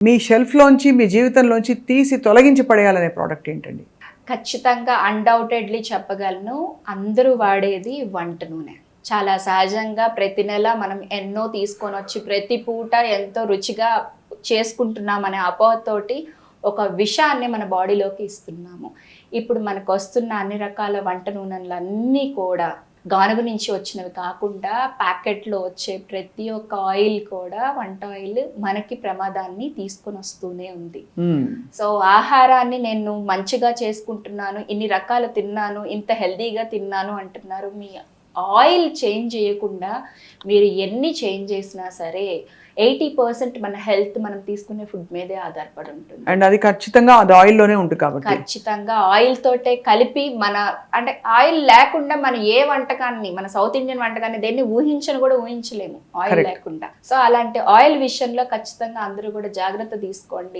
మీ షెల్ఫ్లోంచి మీ జీవితంలోంచి తీసి తొలగించి పడేయాలనే ప్రోడక్ట్ ఏంటండి? ఖచ్చితంగా అన్డౌటెడ్లీ చెప్పగలను. అందరూ వాడేది వంట నూనె. చాలా సహజంగా ప్రతి నెల మనం ఎన్నో తీసుకొనొచ్చి ప్రతి పూట ఎంతో రుచిగా చేసుకుంటున్నామనే అపోహతోటి ఒక విషాన్ని మన బాడీలోకి ఇస్తున్నాము. ఇప్పుడు మనకొస్తున్న అన్ని రకాల వంట నూనెలన్నీ కూడా గానుగ నుంచి వచ్చినవి కాకుండా ప్యాకెట్లో వచ్చే ప్రతి ఒక్క ఆయిల్ కూడా వంట ఆయిల్ మనకి ప్రమాదాన్ని తీసుకొని వస్తూనే ఉంది. సో ఆహారాన్ని నేను మంచిగా చేసుకుంటున్నాను, ఇన్ని రకాలు తిన్నాను, ఇంత హెల్దీగా తిన్నాను అంటున్నారు. మీ ఆయిల్ చేంజ్ చేయకుండా మీరు ఎన్ని చేంజ్ చేసినా సరే 80% మన హెల్త్ మనం తీసుకునే ఫుడ్ మీదే ఆధారపడి ఉంటుంది. అండ్ అది ఖచ్చితంగా అది ఆయిల్లోనే ఉంటుంది కాబట్టి ఖచ్చితంగా ఆయిల్ తోటే కలిపి మన అంటే ఆయిల్ లేకుండా మన ఏ వంటకాన్ని మన సౌత్ ఇండియన్ వంటకాన్ని దేన్ని ఊహించను కూడా ఊహించలేము ఆయిల్ లేకుండా. సో అలాంటి ఆయిల్ విషయంలో ఖచ్చితంగా అందరూ కూడా జాగ్రత్త తీసుకోండి.